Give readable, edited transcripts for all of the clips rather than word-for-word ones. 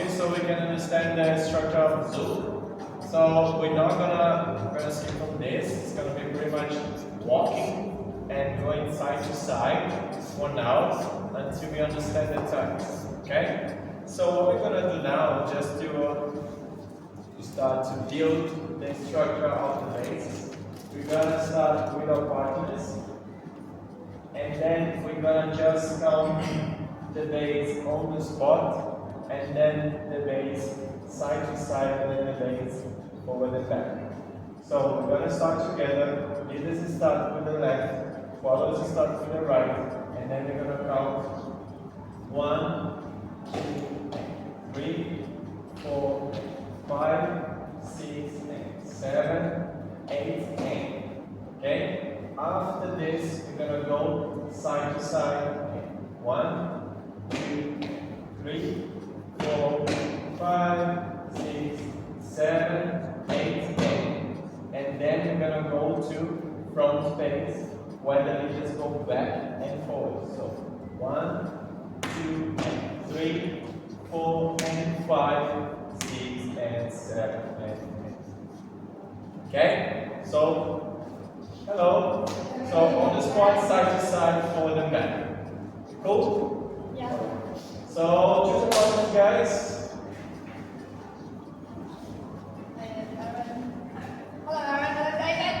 quickly so we can understand the structure of the zoo. So we're not gonna see from this. It's gonna be pretty much walking and going side to side for now until we understand the terms. Okay? So what we're gonna do now, just to start to build the structure of the base, we're gonna start with our partners, and then we're gonna just count the base on the spot, and then the base side to side, and then the base over the back. So we're gonna start together. Leaders start with the left, followers start with the right, and then we're gonna count 1, 2, 3, 4, 5, 6, 7, 8, 9. Okay? After this, we're gonna go side to side. 1, 2, 3, 4, 5, 6, 7, 8, 9. And then we're gonna go to front space where the leaders go back and forward. So 1, 2, 3, 4, and 5, 6, and 7, and 8. Okay? So, hello. So on the spot, side to side, forward and back. Cool? Yeah. So choose a partner, guys. Hello, Aaron. David.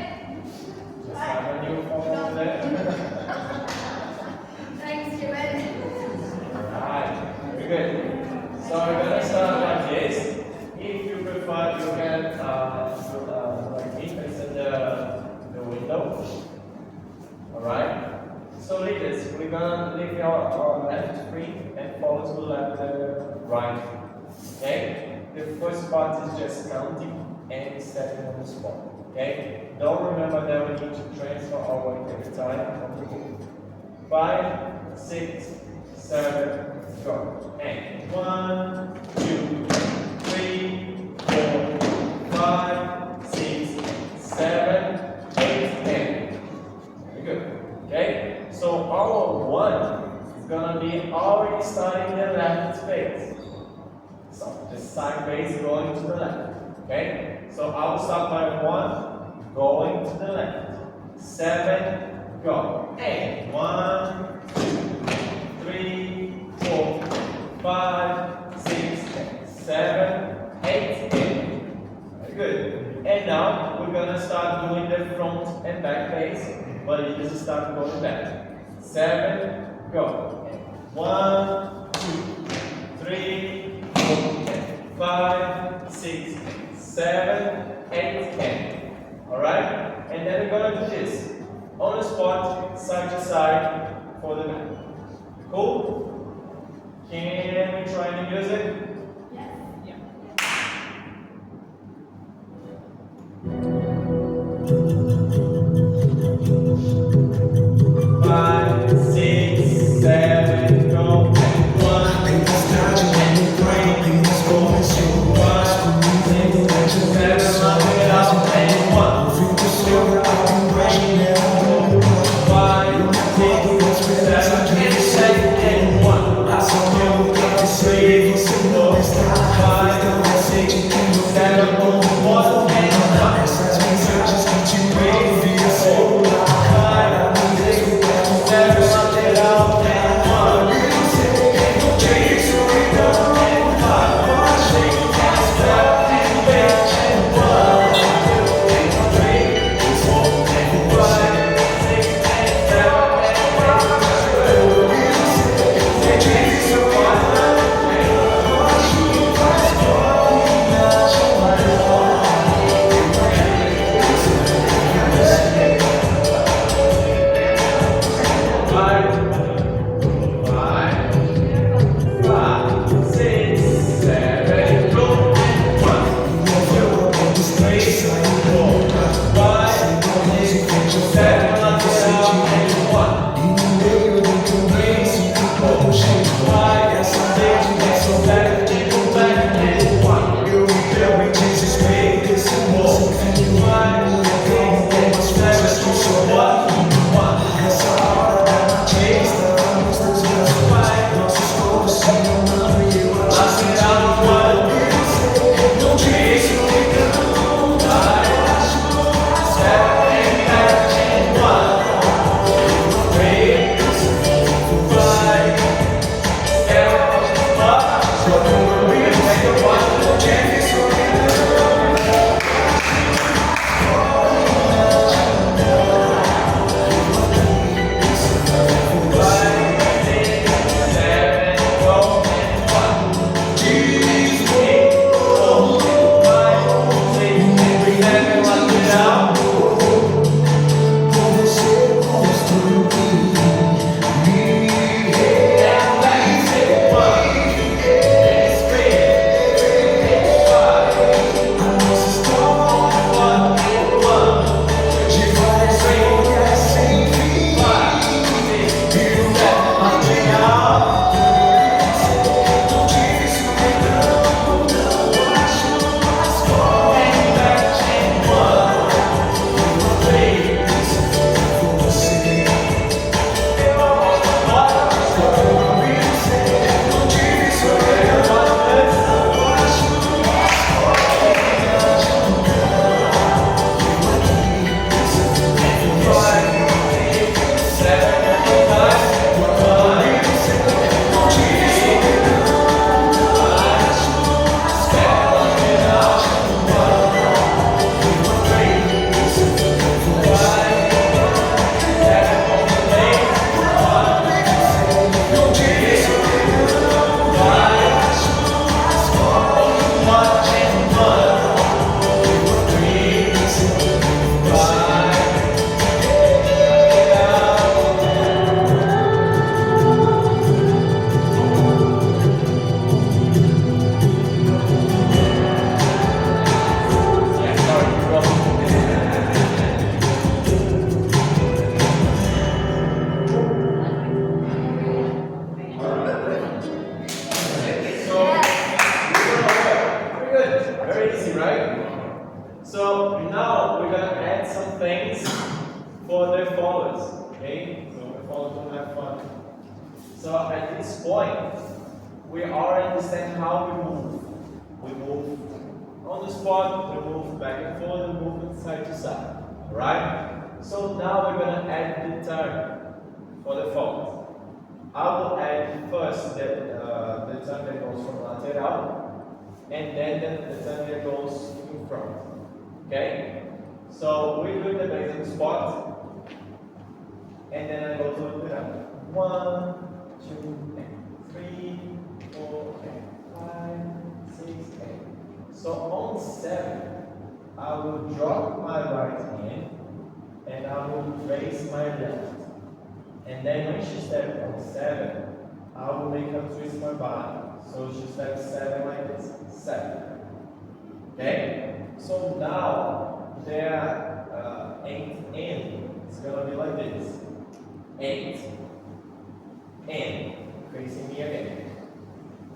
Just have a new phone there. Thanks, Julian. Alright, very good. So we're gonna start like this. If you prefer, you can like me, face the window. Alright. So leaders, we're gonna leave our left free and follow to the left and right. Okay? The first part is just counting and stepping on the spot. Okay? Don't remember that we need to transfer our weight every time on the book. 5, 6, 7, go. And 1, 2, 3, 4, 5, 6, 7, 8, 10. Very good. Okay? So our 1 is gonna be already starting the left space. So the side base going to the left. Okay? So I will start by 1 going to the left. 7, go. And 1, 2, 3, 4, 5, 6, 7, 8, 10. Very good. And now we're gonna start doing the front and back base, but it just start going back. 7, go. 1, 2, 3, 4, 5, 6, 7, 8, 10. Alright? And then we're gonna do this. On the spot, side to side for the back. Cool? Can we try the music? Yes. Yeah. 5, 6, 7, go. 1, 2, 3, 4, 5, 6, 7, up it up, and 1, 2, 3, 4, 5, 6, 7, and 7, and 1, 2, 3, 4, 5, 6, 7, 1, and 1, 2, 3, 4, 5, 6, 7, up it up, and 1, 2, 3, 4, 5, 6, 7, and 8, and 1, 2, 3, 4, So now we're gonna add some things for the followers. Okay? So the followers will have fun. So at this point, we already understand how we move. We move on the spot, we move back and forth, we move side to side. Alright? So now we're gonna add the turn for the followers. I will add first the turn that goes from lateral, and then the turn that goes in front. Okay? So we do the basic spot, and then I go to the turn. 1, 2, and 3, 4, and 5, 6, and. So on 7, I will drop my right hand, and I will raise my left. And then when she steps on 7, I will make her twist my body. So she steps 7 like this. 7. Okay? So now their 8 in is going to be like this. 8 in. Facing me again.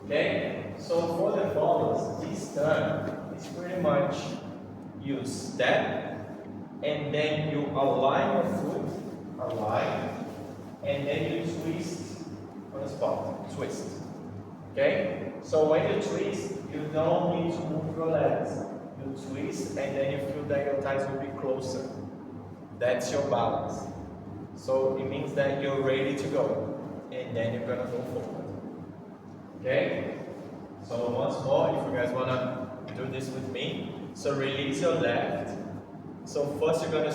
Okay? So for the followers, this turn is pretty much you step and then you align your foot, align. And then you twist on the spot. Twist. Okay? So when you twist, you don't need to move your legs. You twist and then you feel that your thighs will be closer. That's your balance. So it means that you're ready to go. And then you're gonna go forward. Okay? So once more, if you guys wanna do this with me. So release your left. So first you're going to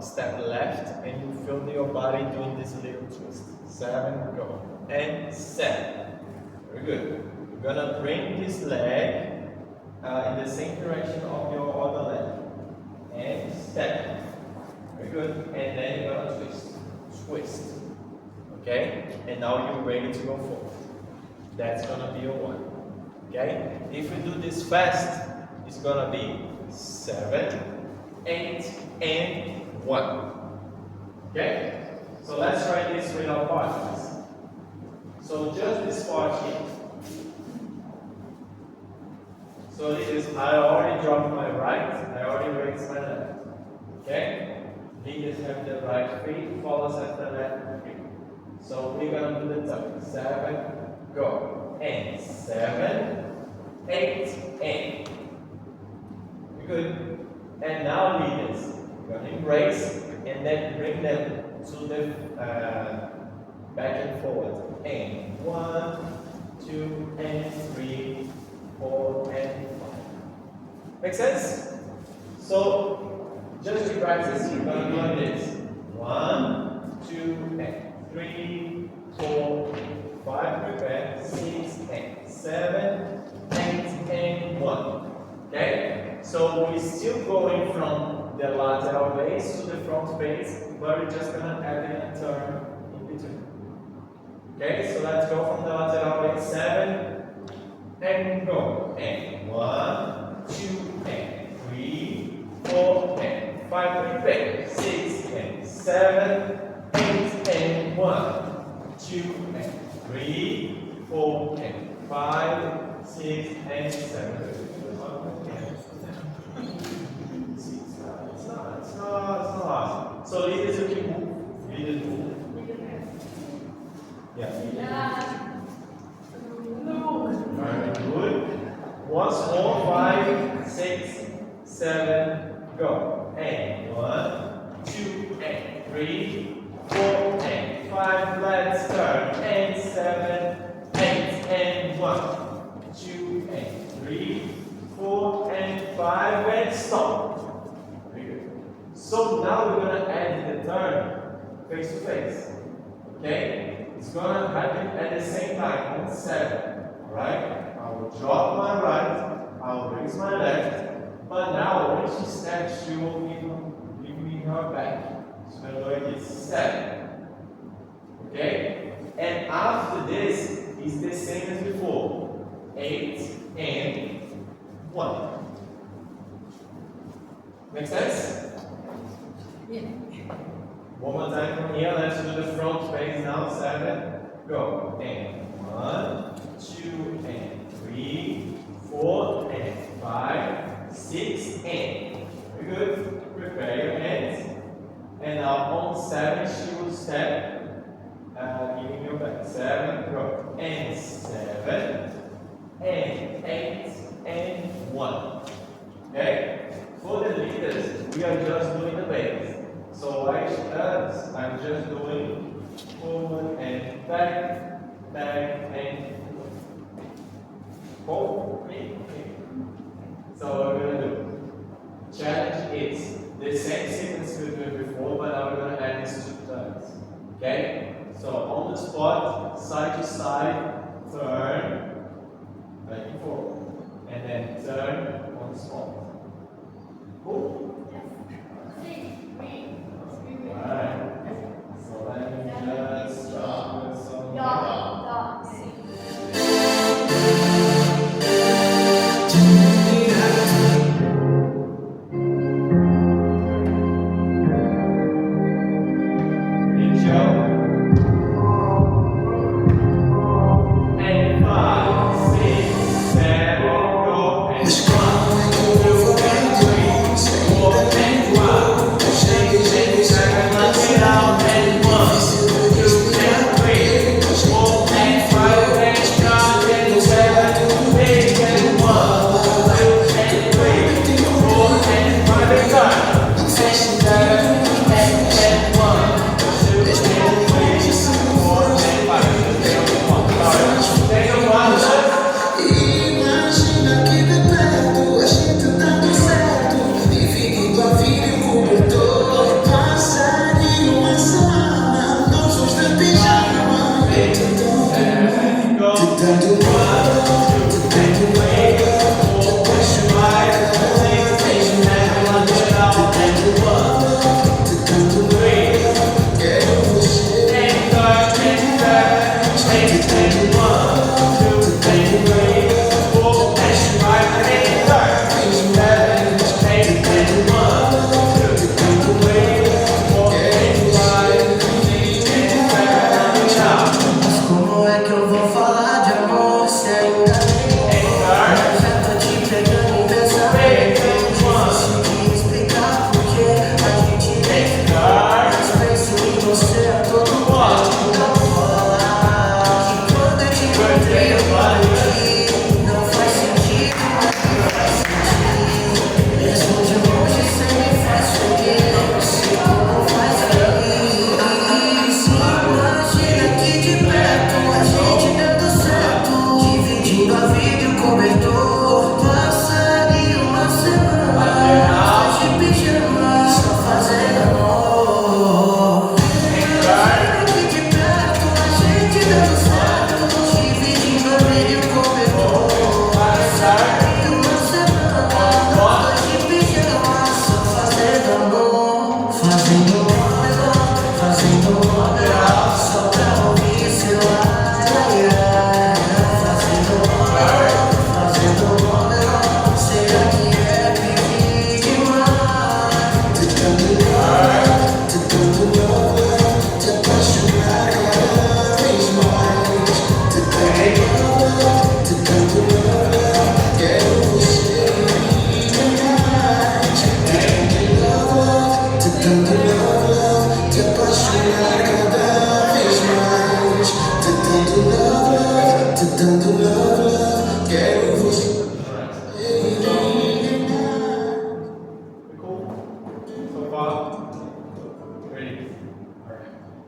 step left, and you feel your body doing this little twist. 7, go. And 7. Very good. You're going to bring this leg in the same direction of your other leg. And step. Very good. And then you're going to twist. Twist. Okay? And now you're ready to go forward. That's going to be your 1. Okay? If you do this fast, it's going to be 7, 8, and 1. Okay? So let's try this with our partners. So just this part here. So this is, I already dropped my right, I already raised my left. Okay? Leaders have the right feet, followers have the left feet. So we're going to do the turn. 7, go. And 7, 8, and. Good. And now leaders, you're going to embrace and then bring them to the back and forward. And 1, 2, and 3, 4, and 5. Make sense? So just to practice, you're going to do like this. 1, 2, and 3, 4, 5, prepare, 6, and 7, 8, and 1. Okay? So we're still going from the lateral base to the front base, but we're just going to add in a turn in between. Okay, so let's go from the lateral base. 7, and go. And 1, 2, and 3, 4, and 5, prepare. 6, and 7, 8, and 1, 2, and 3, 4, and 5, 6, and 7. It's not. So leaders, you can move. Leaders move. Yeah. Very good. Once more. 5, 6, 7, go. And 1, 2, and 3, 4, and 5. Let's turn. And 7, 8, and 1, 2, and 3, 4, and 5, and stop. So now we're going to add the turn face to face. Okay? It's going to happen at the same time on 7. Alright? I will drop my right, I will raise my left, but now when she steps, she will give me her back. So I'm going to do 7. Okay? And after this is the same as before. 8 and 1. Make sense? Yeah. One more time from here. Let's do the front face now. 7. Go. And 1, 2, and 3, 4, and 5, 6, and good. Prepare your hands. And now on 7, she will step, giving you back. 7, go. And 7, and 8, and 1. Okay? For the leaders, we are just doing the base. So I start, I'm just doing forward and back, back and forward. So what we're going to do, challenge is the same sequence we did before, but now we're going to add these 2 turns. Okay? So on the spot, side to side, turn, back and forth. And then turn on the spot. Cool? Alright. So let me just start with some.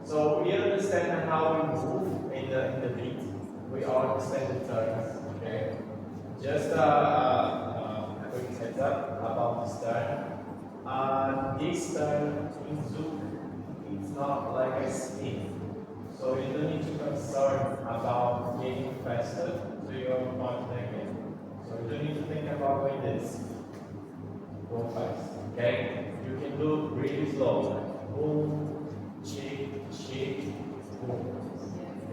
So we understand how we move in the beat. We all understand the turns. Okay. Just a quick heads up about this turn. This turn in Zouk, it's not like a speed. So you don't need to concern about getting faster so you're not again. So you don't need to think about doing this. Go fast. Okay? You can do really slow. Like boom, chick, chick, boom.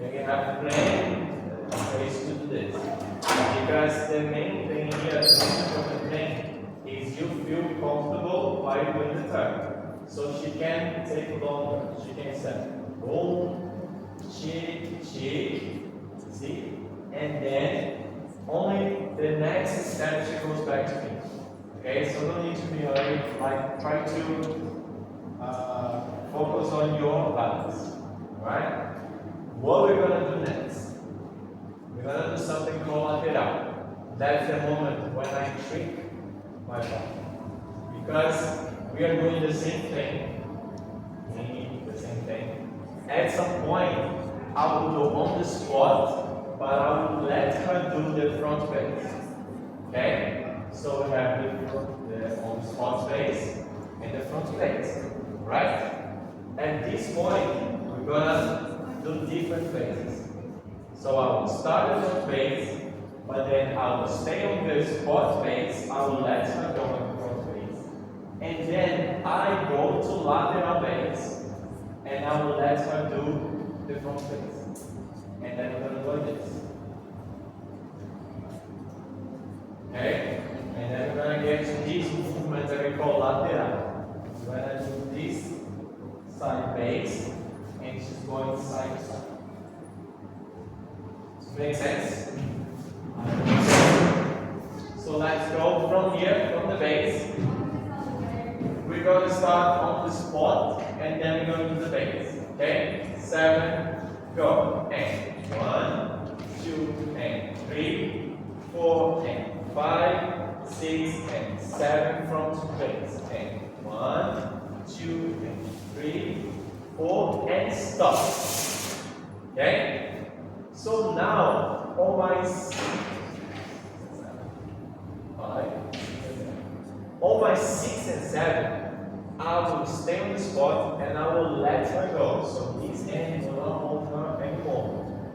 Then you have plenty ways to do this. Because the main thing here, the most important thing, is you feel comfortable while doing the turn. So she can take longer. She can say boom, chick, chick, see? And then only the next step she goes back to me. Okay, so no need to be hurried. Like try to focus on your balance. Alright? What we're gonna do next? We're gonna do something called lateral. That's the moment when I trick my body. Because we are doing the same thing. We need the same thing. At some point, I will go on the spot, but I will let her do the front base. Okay? So we have the on the spot base and the front base. Right? At this point, we're gonna do different phases. So I will start the front base, but then I will stay on the spot base. I will let her go on the front base. And then I go to lateral base, and I will let her do the front base. And then we're going to do like this. Okay? And then we're going to get to this movement that we call lateral. We're going to do this side base, and she's going side to side. Make sense? So let's go from here, from the base. We're going to start on the spot and then we're going to do the base. Okay? 7, go. And 1, 2, and 3, 4, and 5, 6, and 7 from base. And 1, 2, and 3, 4, and stop. Okay? So now, on my 6 and 7, I will stay on the spot and I will let her go. So this hand will not hold her anymore.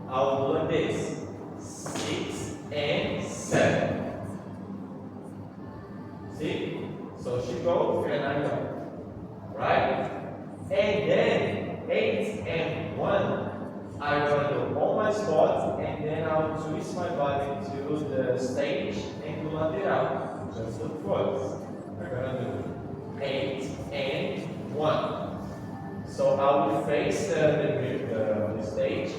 I will do like this. 6 and 7. See? So she goes and I go. Right? And then 8 and 1. I'm going to do on my spot and then I'll twist my body to the stage and do lateral. Just look forward. We're going to do 8 and 1. So I will face the stage,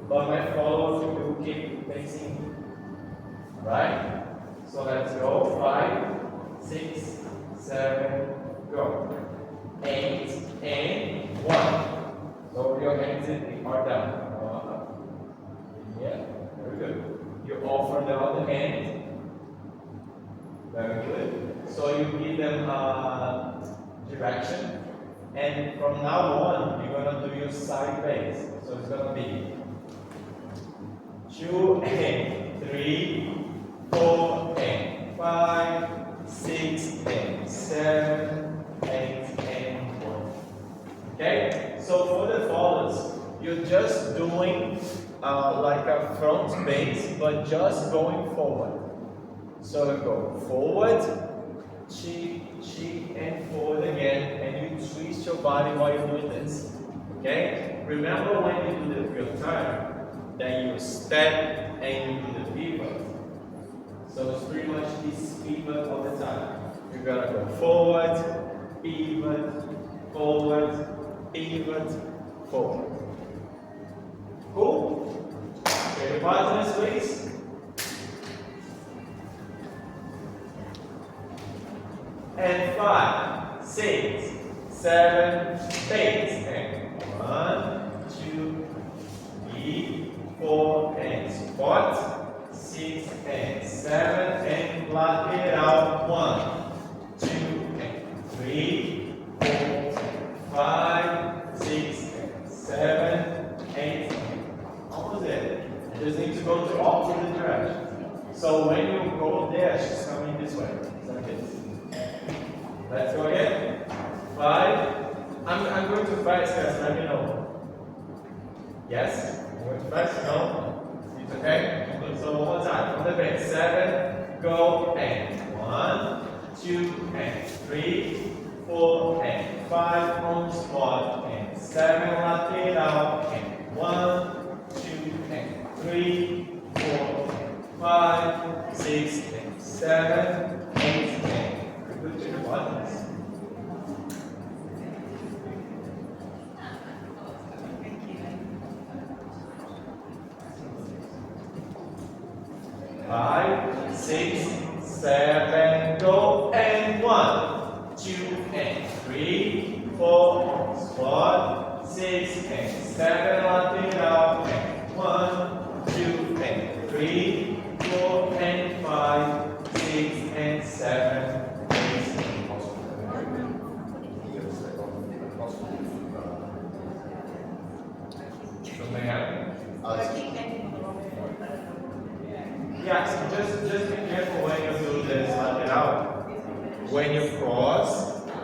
but my followers will keep facing. Right? So let's go. 5, 6, 7, go. 8 and 1. So your hands are down. Yeah, very good. You offer the other hand. Very good. So you give them direction. And from now on, you're going to do your side base. So it's going to be 2 and 3, 4 and 5, 6 and 7, 8 and 1. Okay? So for the follows, you're just doing like a front base, but just going forward. So you go forward, cheek, and forward again, and you twist your body while you're doing this. Okay? Remember when you do the real turn, then you step and you do the pivot. So it's pretty much this pivot all the time. You're gonna go forward, pivot, forward, pivot, forward. Cool? Okay, your partners, please. And 5, 6, 7, 8. And 1, 2, 3, 4, and spot. 6 and 7, and lateral. 1, 2, and 3, 4, 5, 6, and 7, 8. Almost there. You just need to go to opposite direction. So when you go there, she's coming this way. Like this. Let's go again. 5. I'm going too fast, guys. Let me know. Yes? I'm going too fast? No? It's okay? So one more time. On the base. 7. Go. And 1, 2, and 3, 4, and 5 on spot. And 7 lateral. And 1, 2, and 3, 4, and 5, 6, and 7, 8, and good to your buttons. Five, 6, 7, go, and 4, squat, 6, and 7, lateral, and 1, 2, and 3, 4, and 5, 6, and 7, 8. Something happened? Yeah, so just be careful when you do this lateral. When you cross,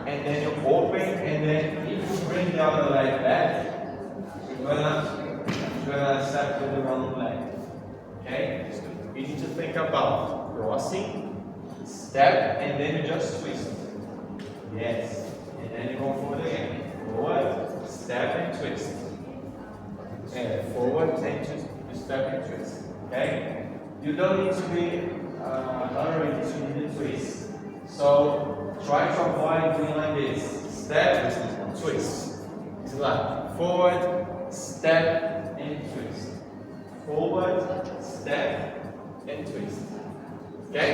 and then you open, and then if you bring the other leg back, you're gonna step with the wrong leg. Okay? You need to think about crossing, step, and then you just twist. Yes. And then you go forward again. Forward, step, and twist. And forward, and step, and twist. Okay? You don't need to be hurried to the twist. So try to avoid doing like this. Step, twist. It's like forward, step, and twist. Forward, step, and twist. Okay?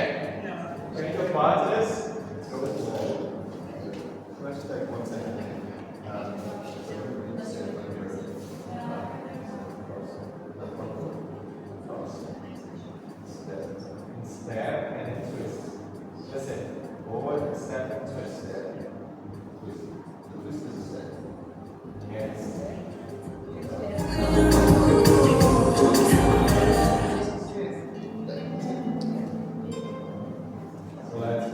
Bring your partners. Let's go with forward. Let's take 1 second. Step and then twist. That's it. Forward, step and twist. Twist is a step. Yes. So let's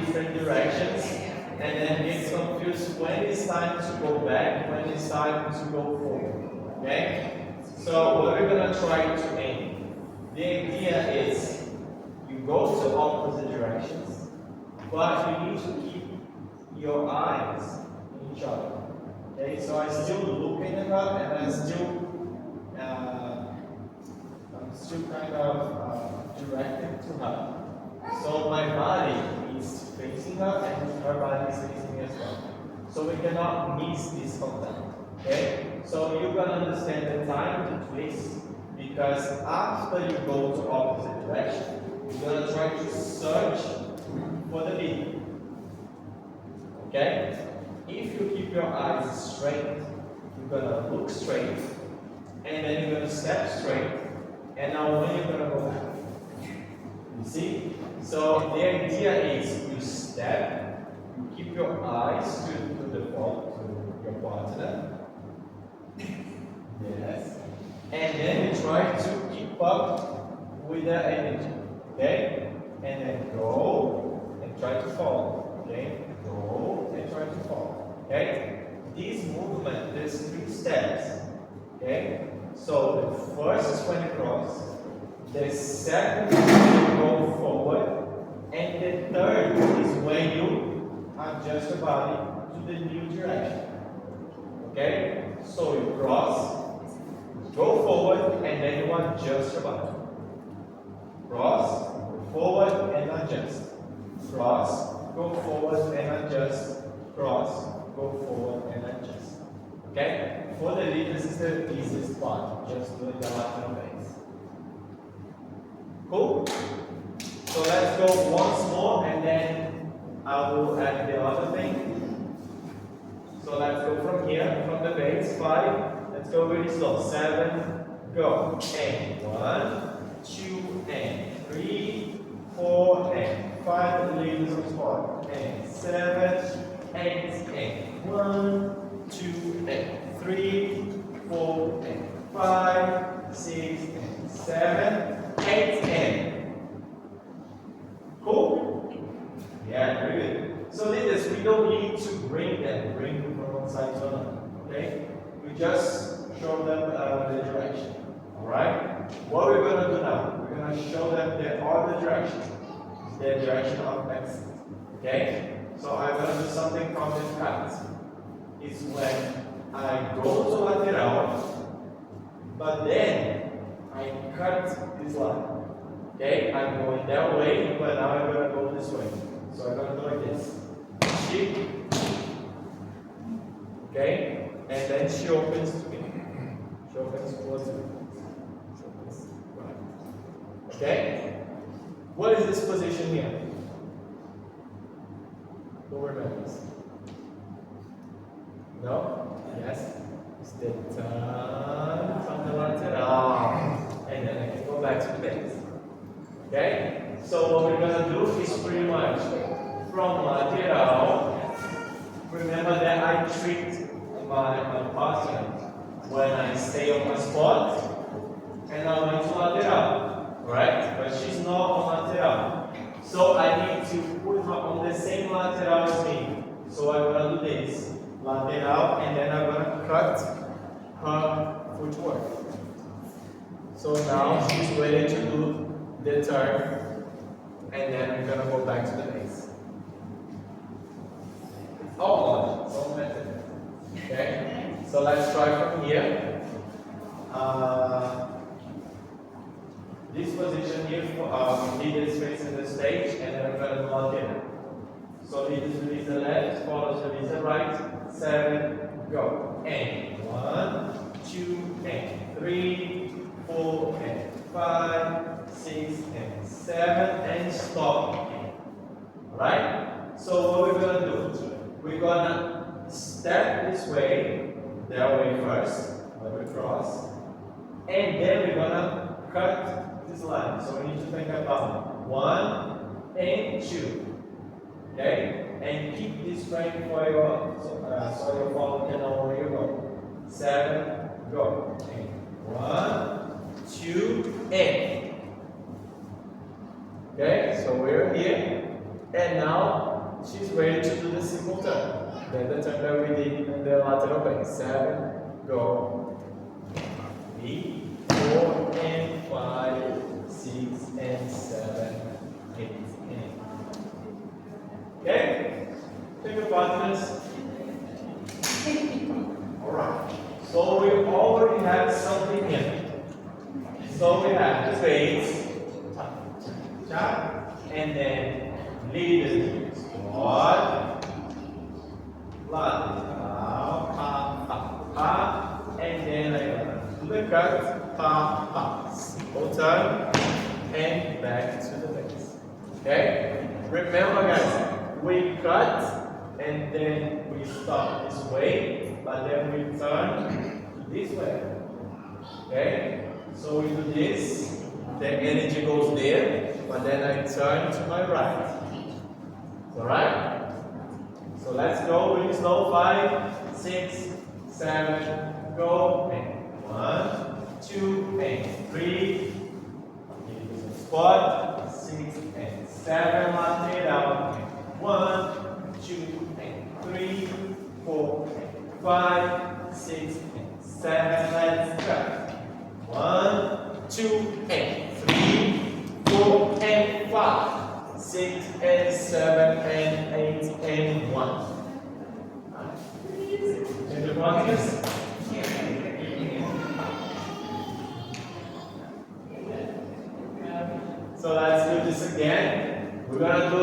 different directions and then get confused when it's time to go back, when it's time to go forward. Okay? So what we're gonna try to aim. The idea is you go to opposite directions, but you need to keep your eyes in each other. Okay, so I still looking at her and I'm still kind of directed to her. So my body is facing her and her body is facing me as well. So we cannot miss this contact. Okay? So you're gonna understand the time to twist because after you go to opposite direction, you're gonna try to search for the lead. Okay? If you keep your eyes straight, you're gonna look straight, and then you're gonna step straight, and now when you're gonna go back. You see? So the idea is you step, you keep your eyes to the front, to your partner. Yes. And then you try to keep up with the energy. Okay? And then go and try to follow. Okay? Go and try to follow. Okay? This movement, there's 3 steps. Okay? So the first is when you cross. The second is when you go forward. And the third is when you adjust your body to the new direction. Okay? So you cross, go forward, and then you adjust your body. Cross, forward, and adjust. Cross, go forward, and adjust. Cross, go forward, and adjust. Okay? For the lead, this is the easiest part. Just doing the lateral base. Cool? So let's go once more, and then I will add the other thing. So let's go from here, from the base, 5. Let's go really slow. 7, go. And 1, 2, and 3, 4, and 5. Leave the spot. And 7, 8, and 1, 2, and 3, 4, and 5, 6, and 7, 8, and. Cool? Yeah, very good. So leaders, we don't need to bring them from one side to another. Okay? We just show them the direction. Alright? What we're going to do now, we're going to show them the other direction. The direction of exit. Okay? So I'm going to do something called the cut. It's when I go to lateral, but then I cut this line. Okay? I'm going that way, but now I'm going to go this way. So I'm going to do like this. She, okay? And then she opens to me. She opens towards me. She opens right. Okay? What is this position here? Who remembers? No? Yes? It's the turn from the lateral. And then I can go back to the base. Okay? So what we're going to do is pretty much from lateral. Remember that I tricked my partner when I stay on my spot and I went to lateral. Right? But she's not on lateral. So I need to put her on the same lateral as me. So I'm going to do this. Lateral, and then I'm going to cut her footwork. So now she's ready to do the turn, and then we're going to go back to the base. It's all logic, it's all method. Okay? So let's try from here. This position here, leaders facing the stage, and then we're going to do lateral. So leaders release the left, follows release the right. 7, go. And 1, 2, and 3, 4, and 5, 6, and 7, and stop. Alright? So what we're going to do? We're going to step this way, that way first, when we cross, and then we're going to cut this line. So we need to think about 1 and 2. Okay? And keep this frame for your so your follower can know where you go. 7, go. And 1, 2, and. Okay, so we're here. And now she's ready to do the simple turn. Then the turn that we did in the lateral bend. 7, go. 3, 4, and 5, 6, and 7, 8, and 9. Okay? Take your partners. Alright. So we already have something in. So we have the base, and then lead the squat, lateral, and then I do the cut, simple turn, and back to the base. Okay? Remember guys, we cut, and then we stop this way, but then we turn this way. Okay? So we do this, the energy goes there, but then I turn to my right. Alright? So let's go really slow. 5, 6, 7, go. And 1, 2, and 3. Squat. 6 and 7, lateral. 1, 2, and 3, 4, and 5, 6, and 7. Let's cut. 1, 2, and 3, 4, and 5, 6, and 7, and 8, and 1. And the partners? So let's do this again. We're gonna do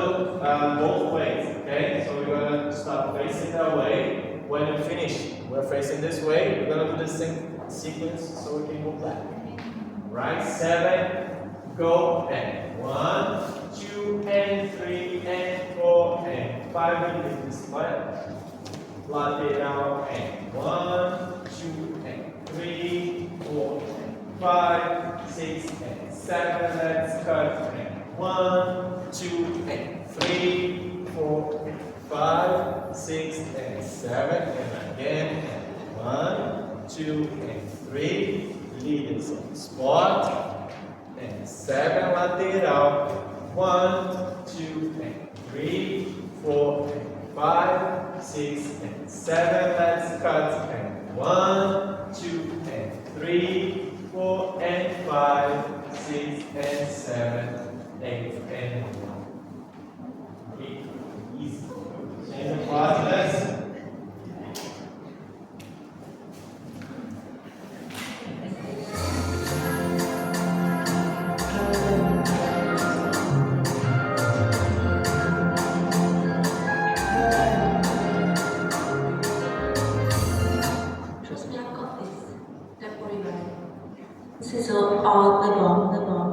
both ways, okay? So we're gonna start facing that way. When we finish, we're facing this way. We're gonna do the same sequence so we can go back. Right? 7, go, and 1, 2, and 3, and 4, and 5. And this left. Lateral, and 1, 2, and 3, 4, and 5, 6, and 7. Let's cut. And 1, 2, and 3, 4, and 5, 6, and 7. And again. And 1, 2, and 3. Leaders on spot. And 7 lateral. 1, 2, and 3, 4, and 5, 6, and 7. Let's cut. And 1, 2, and 3, 4, and 5, 6, and 7, 8, and 1. Easy. Change the partners. C'est all the long, the long.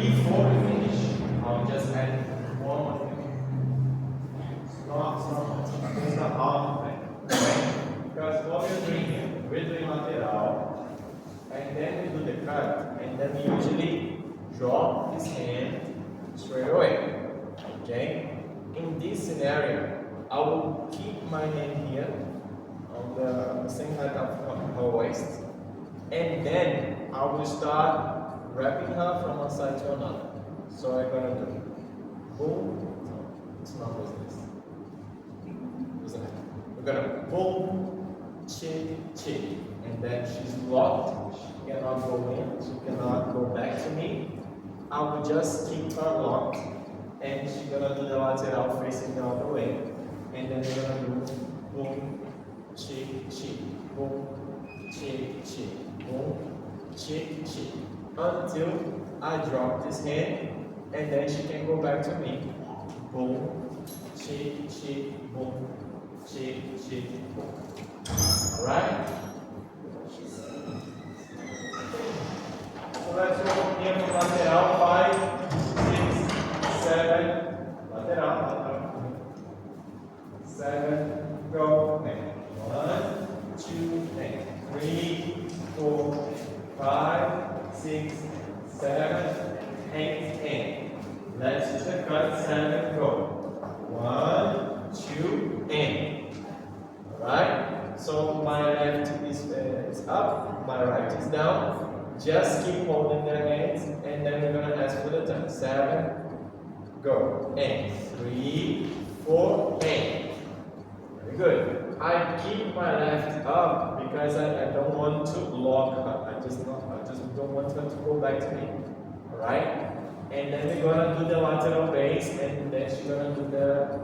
Before we finish, I'll just add one more thing. It's not hard thing. Because what we're doing here, we're doing lateral, and then we do the cut, and then we usually drop this hand straight away. Okay? In this scenario, I will keep my hand here on the same height of her waist, and then I will start wrapping her from one side to another. So I'm gonna do boom. It's not business. Isn't it? We're gonna boom, chick, chick, and then she's locked. She cannot go in. She cannot go back to me. I will just keep her locked, and she's gonna do the lateral facing the other way, and then we're gonna do boom, chick, chick, boom, chick, chick, boom, chick, chick, until I drop this hand, and then she can go back to me. Boom, chick, chick, boom, chick, chick, boom. Alright? So let's go here from lateral, 5, 6, 7, lateral, 7, go, and 1, 2, and 3, 4, 5, 6, 7, 8, and let's use the cut, 7, go. 1, 2, and. Alright? So my left is up, my right is down. Just keep holding their hands, and then we're gonna ask for the turn. 7, go. And 3, 4, and. Very good. I keep my left up because I don't want to lock her. I just don't want her to go back to me. Alright? And then we're gonna do the lateral base, and then she's gonna do the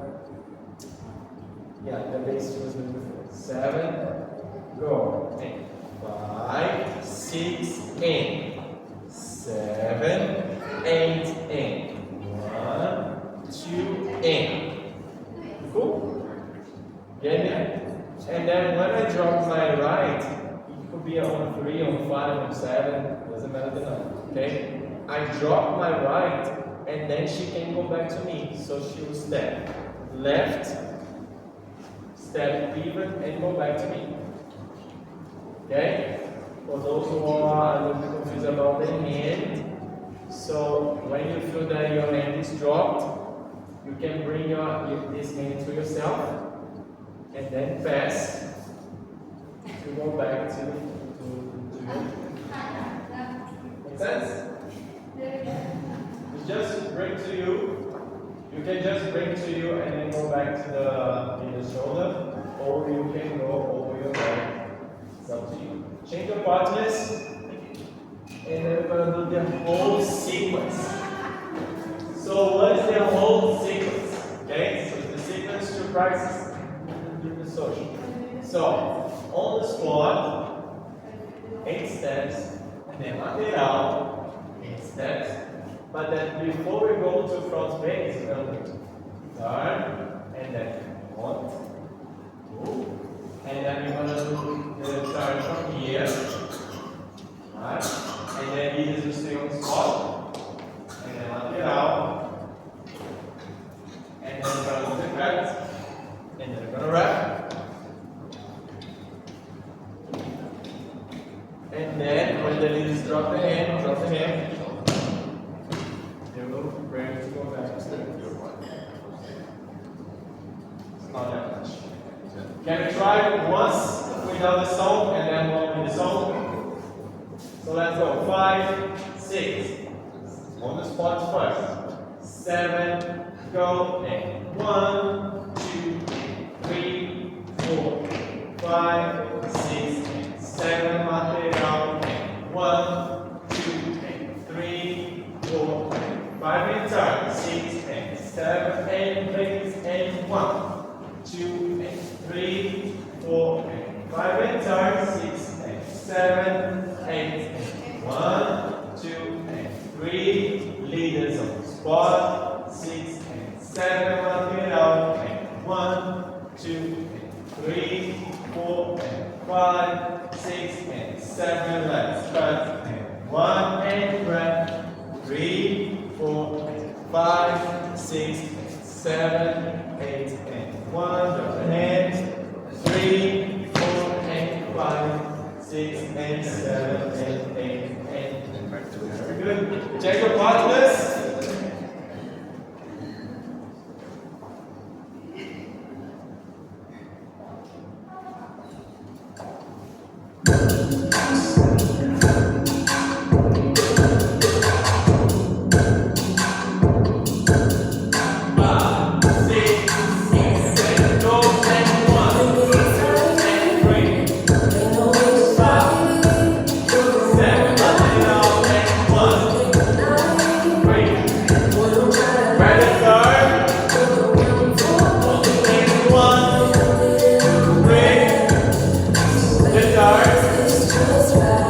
base she was doing before. 7, go. And 5, 6, and 7, 8, and 1, 2, and. Cool? Get it? And then when I drop my right, it could be on 3, on 5, on 7, doesn't matter the number, okay? I drop my right, and then she can go back to me. So she will step left, step pivot, and go back to me. Okay? For those who are a little bit confused about the hand, so when you feel that your hand is dropped, you can bring this hand to yourself, and then pass to go back to your. Make sense? It's just bring to you. You can just bring to you and then go back to the shoulder, or you can go over your back. It's up to you. Change your partners, and then we're gonna do the whole sequence. So what is the whole sequence? Okay, so the sequence to practice. So, on the spot, 8 steps, and then lateral, 8 steps. But then before we go to front base, we're going to turn, and then 1, 2, and then we're going to do the turn from here, right? And then leaders will stay on the spot, and then lateral, and then we're going to do the cut, and then we're going to wrap. And then when the leaders drop the hand, they will bring to go back to the It's not that much. Can we try it once without the song and then one with the song? So let's go. 5, 6. On the spot first. 7. Go. And 1, 2, 3, 4, 5, 6, 7. Lateral. 1, 2, 3, 4, 5 in turn. 6 and 7 and breaks and 1, 2 and 3, 4 and 5 in turn. 6 and 7, 8 and 1, 2 and 3. Leaders on the spot. 6 and 7 lateral and 1, 2 and 3, 4 and 5, 6 and 7. Let's cut and 1 and grab. 3, 4 and 5, 6 and 7, 8 and 1. Drop the hands. 3, 4 and 5, 6 and 7 and 8 and very good. Check your partners. Just right.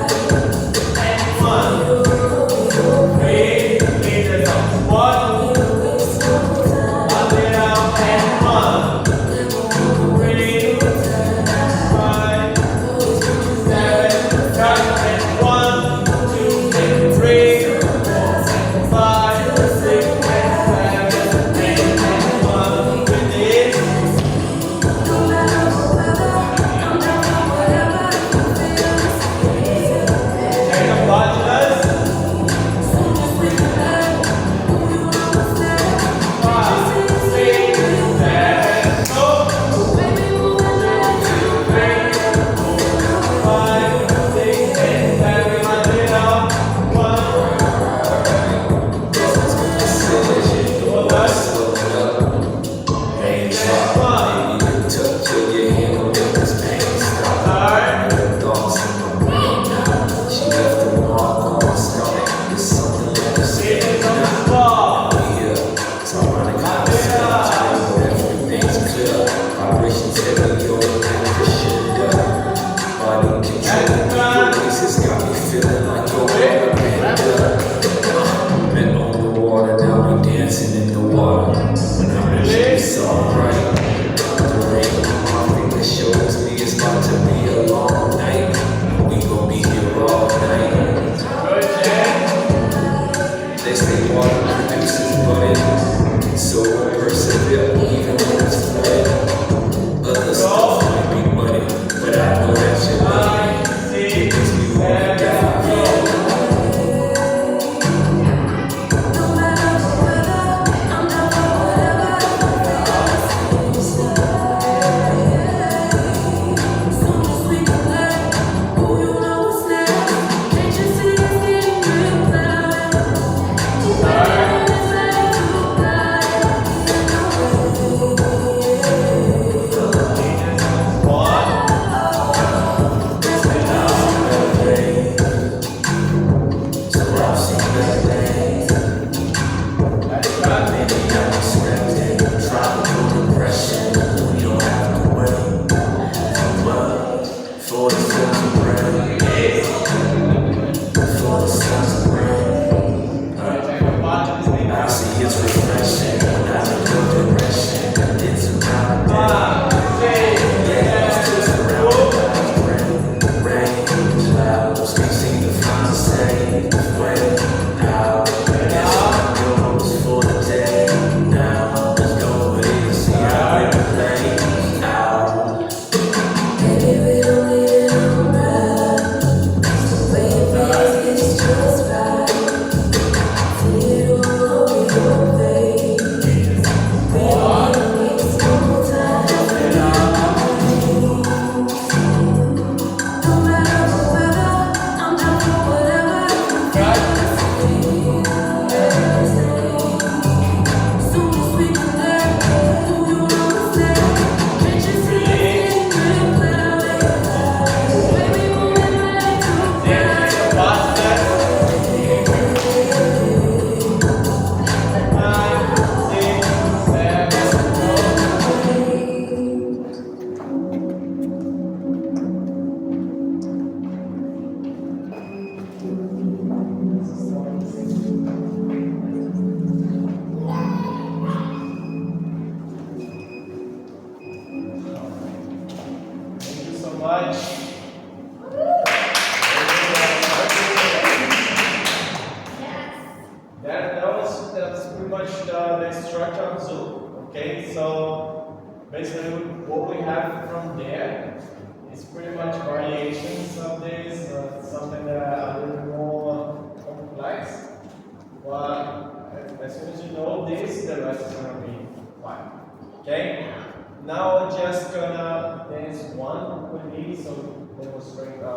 much. Yes. That's pretty much the structure of zoo. Okay, so basically what we have from there is pretty much variations of this, something that are a little more complex. But as soon as you know this, the rest is gonna be fine. Okay? Now I'm just gonna dance one with me, so demonstrate the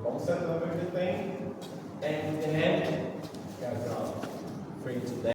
concept of everything. And then, guys are free to dance.